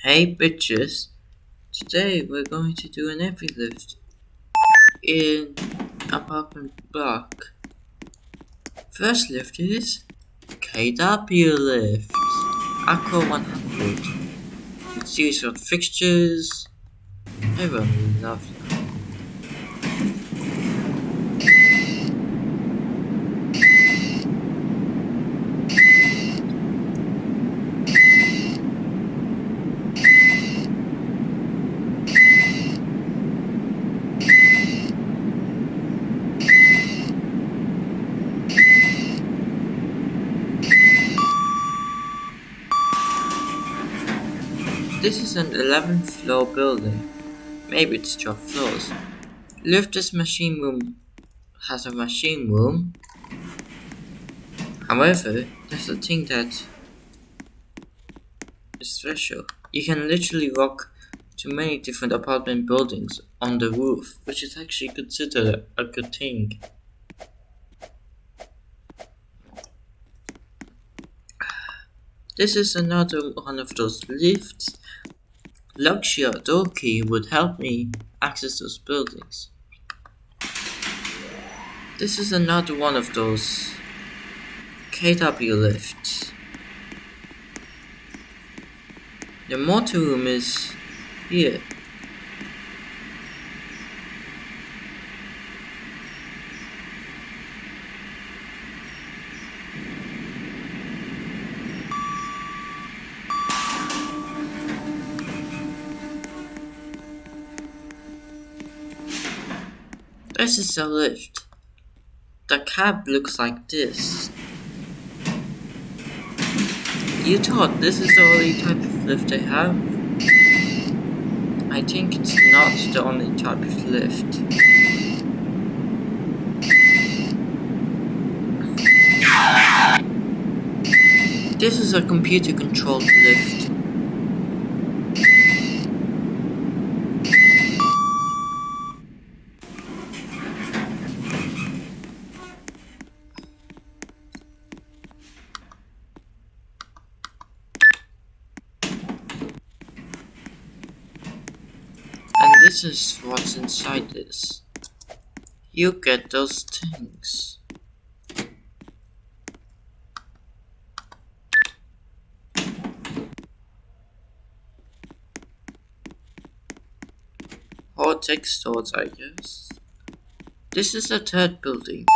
Hey bitches, today we're going to do an EveryLift in apartment block. First lift is KW lift, Aqua 100. With series of fixtures, everyone really loves them. This is an 11th floor building. Maybe it's 12 floors. Lift's machine room has a machine room. However, there's a thing that is special. You can literally walk to many different apartment buildings on the roof, which is actually considered a good thing. This is another one of those lifts. Luxury door key would help me access those buildings. This is another one of those KW lifts. The motor room is here. This is a lift. The cab looks like this. You thought this is the only type of lift they have? I think it's not the only type of lift. This is a computer controlled lift. And this is what's inside this. You get those things. Or tech stores, I guess. This is the third building.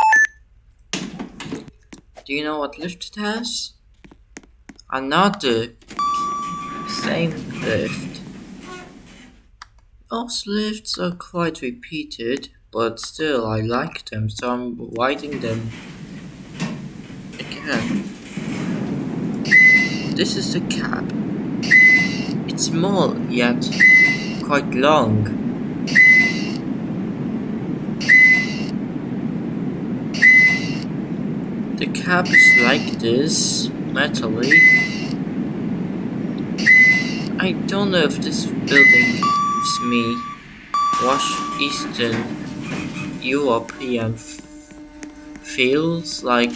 Do you know what lift it has? Another same lift. Those lifts are quite repeated, but still I like them, so I'm writing them again. This is the cab. It's small, yet quite long. The cab is like this, metally. I don't know if this building gives me Eastern European feels like.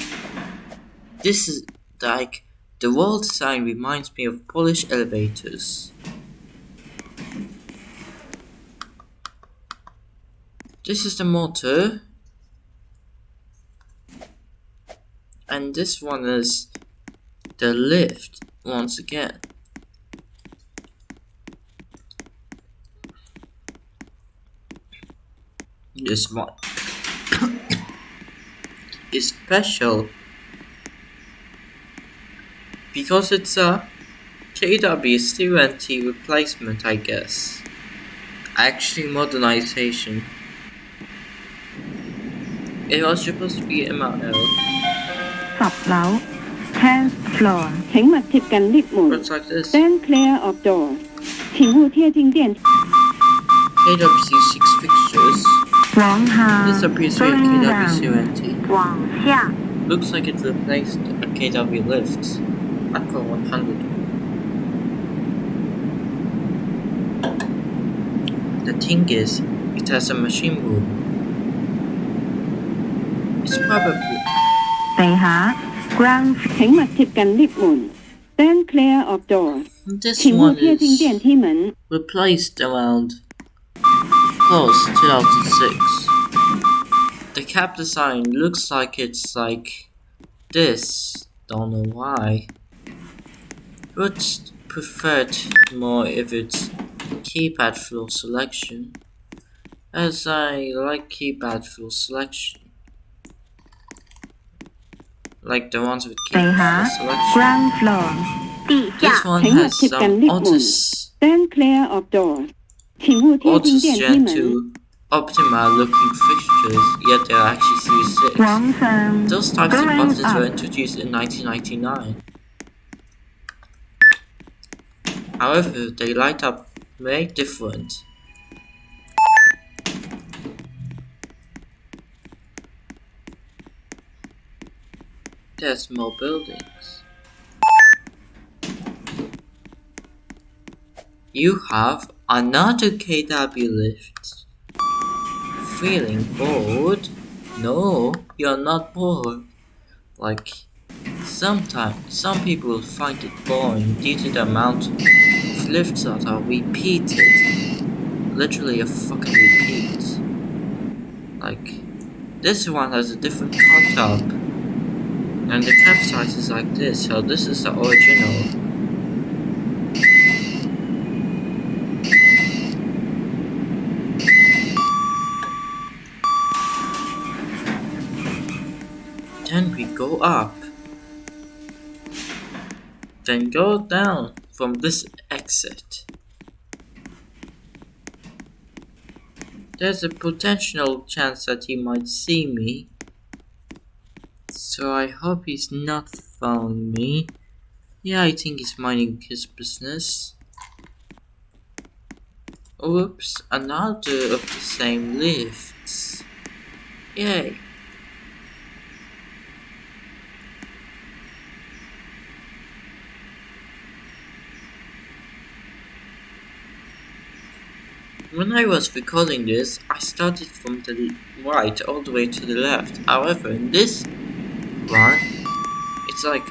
This is like the wall design reminds me of Polish elevators. This is the motor. And this one is the lift once again. This one is special because it's a KW replacement, I guess. Actually, modernization. It was supposed to be MRL. Sập lẩu. 10th floor. Tránh mặt thiệp cắn lift mùn. Looks like this. Stand clear of door. 请勿贴近电。 KWC 6 fixtures. 往下。 This appears to be a KWC 往下。 Looks like it replaced a KW lift. Aqua 100. The thing is, it has a machine room. It's probably 地下 ground 請勿貼近 lift 門 Stand clear of doors. This 请勿 one 贴近 is 电梯门。 replaced around, of course, 2006. The cap design looks like it's like this. Don't know why. Would prefer it more if it's keypad floor selection, as I like keypad floor selection. Like the ones with 地 keypad 下 floor selection. ground floor 地 This 下 one 請勿 has 貼近 some lift 門 autos Stand clear of doors 請勿貼近電梯 Gen 門 2 optimal looking fixtures, yet they're actually Series 6. 往上 Those types of going buttons were up introduced in 1999. However, they light up very different. There's more buildings. You have another KW lift. Feeling bored? No, you're not bored. Like, sometimes some people find it boring due to the amount of lifts that are repeated. Literally a fucking repeat. Like, this one has a different car top. And the cap size is like this, so this is the original. Then we go up. Then go down from this exit. There's a potential chance that he might see me. So I hope he's not following me. Yeah, I think he's minding his business. Oops, another of the same lifts. Yay. When I was recording this, I started from the right all the way to the left. However, in this one, it's like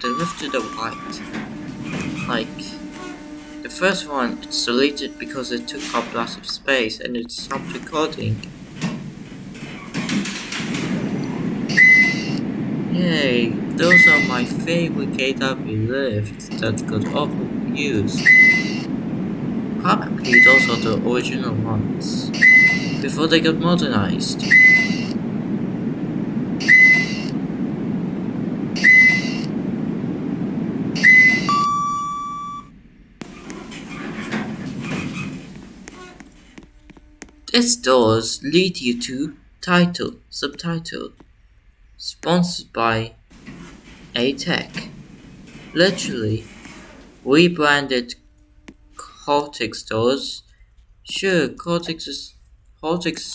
the left to the right. Like, the first one, it's deleted because it took up lots of space and it stopped recording. Yay, those are my favorite KW lifts that got overused. Probably those are the original ones, before they got modernized. These doors lead you to subtitle, sponsored by A-Tech. Literally, rebranded Cortex doors. Sure, Cortex is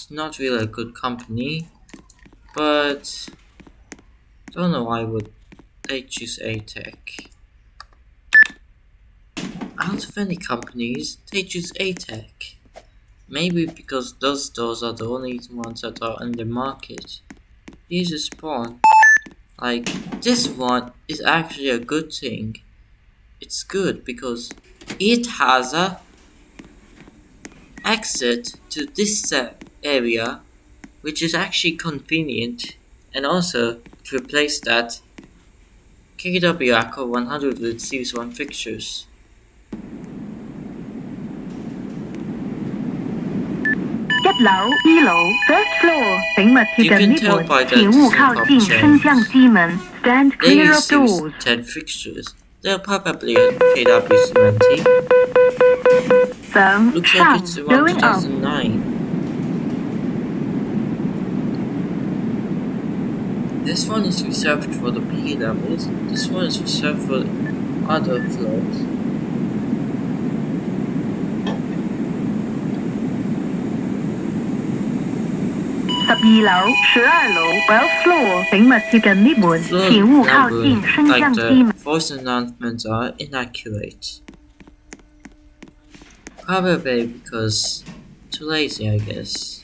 not really a good company, but don't know why would they choose A-Tech. Out of any companies, they choose A-Tech. Maybe because those doors are the only ones that are on the market. Here's a spawn. Like, this one is actually a good thing. It's good because it has a exit to this area, which is actually convenient, and also to replace that KW Acco 100 with Series 1 fixtures. 一樓、二樓 First floor 請勿貼 You 近 can 呢 tell 門 by the 請勿靠 design 近 of 升降 chains. 機門 Stand They clear use of Series doors 10 fixtures. They're probably a KW 70. 上 Looks like 上 it's around going up $2,009. This one is reserved for the P levels. This one is reserved for other floors. Twelfth floor 請勿貼近呢門 Floor 請勿靠 number, 近升 like 降機 the 門 voice announcements, are inaccurate. Probably because too lazy, I guess.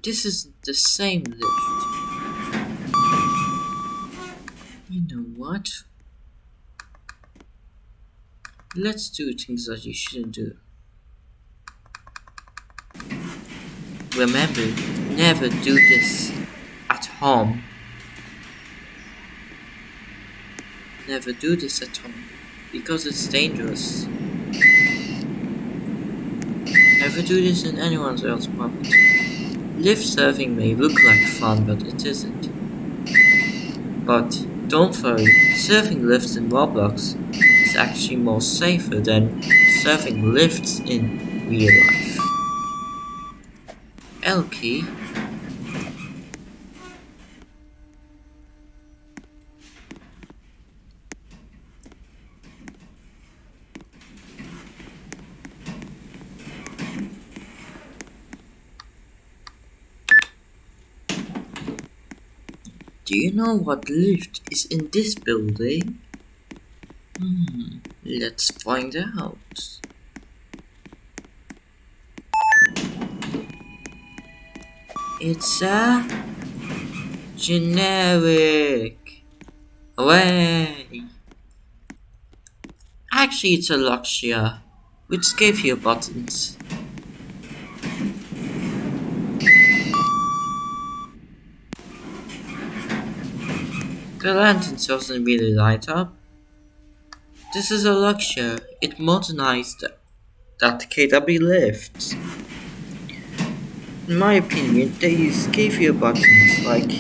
this isn't the same lift. You know what? Let's do things that you shouldn't do. Remember, never do this at home. Never do this at home, because it's dangerous. Never do this in anyone else's property. Lift surfing may look like fun, but it isn't. But don't worry, surfing lifts in Roblox is actually more safer than surfing lifts in real life. Elkie. Do you know what lift is in this building? Let's find out. It's a generic. Hooray! Actually, it's a Luxia, which gave you buttons. The lanterns doesn't really light up. This is a Luxia. It modernized that KW lift. In my opinion, they gave you buttons like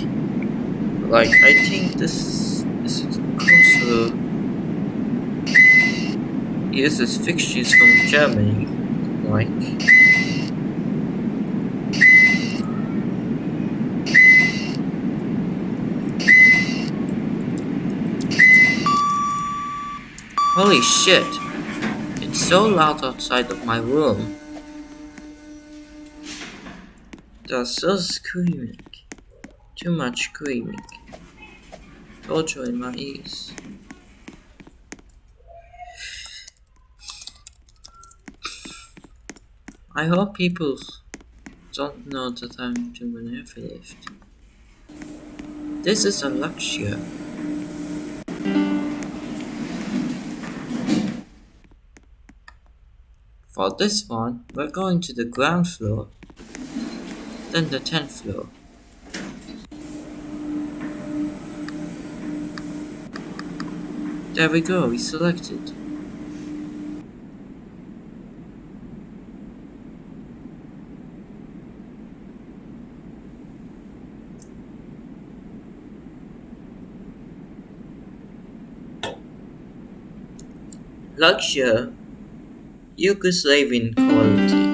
I think this is also uses fixtures from Germany, like. Holy shit! It's so loud outside of my room. They're so screaming. Too much screaming. Torture in my ears. I hope people don't know that I'm doing EveryLift. This is a Luxia. For this one, we're going to the ground floor, then the 10th floor. There we go, we selected. Luxia, Yugoslavian quality.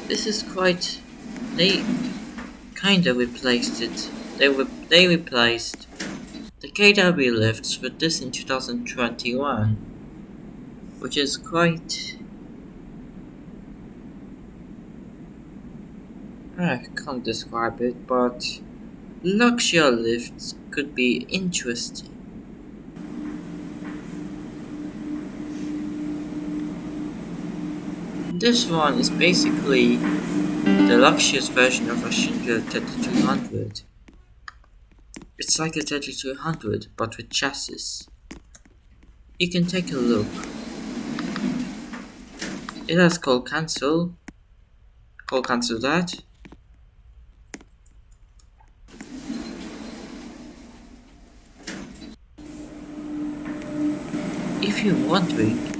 This is quite. They kinda replaced it. They replaced the KW lifts with this in 2021, which is quite. I can't describe it, but Luxia lifts could be interesting. This one is basically the luxurious version of a Schindler 3200. It's like a 3200 but with chassis. You can take a look. It has call cancel that. If you're wondering,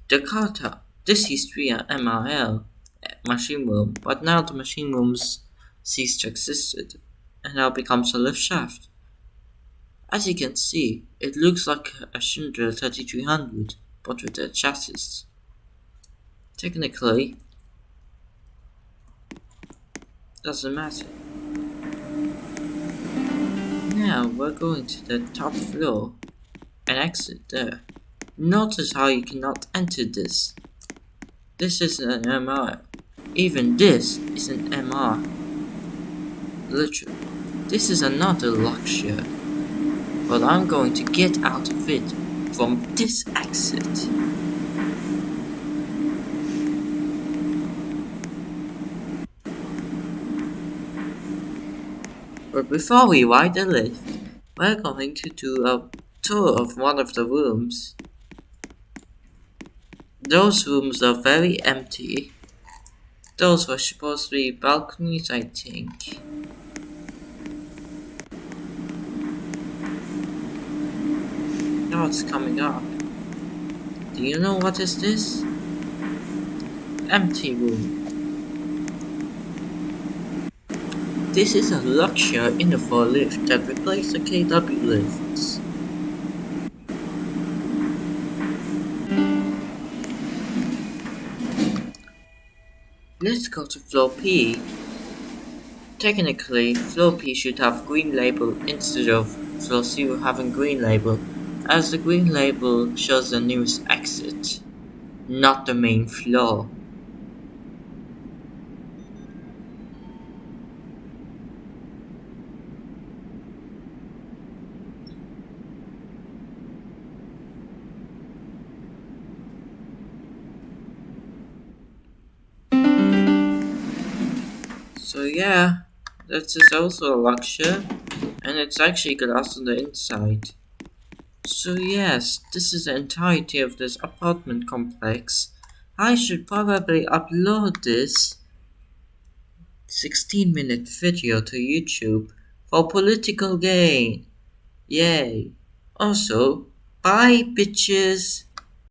the Carta, this used to be an MRL machine room, but now the machine rooms ceased to exist and now becomes a lift shaft. As you can see, it looks like a Schindler 3300, but with a chassis. Technically, doesn't matter. Now we're going to the top floor and exit there. Notice how you cannot enter this. This is an MR. Even this is an MR. Literally. This is another Luxia. But I'm going to get out of it from this exit. But before we ride the lift, we're going to do a tour of one of the rooms. Those rooms are very empty. Those were supposed to be balconies, I think. Now it's coming up. Do you know what is this? Empty room. This is a luxury indoor lift that replaced the KW lifts. Let's go to floor P. Technically, floor P should have green label instead of floor 0 having green label, as the green label shows the nearest exit, not the main floor. So yeah, this is also a luxury, and it's actually glass on the inside. So yes, this is the entirety of this apartment complex. I should probably upload this 16-minute video to YouTube for political gain. Yay. Also, bye bitches.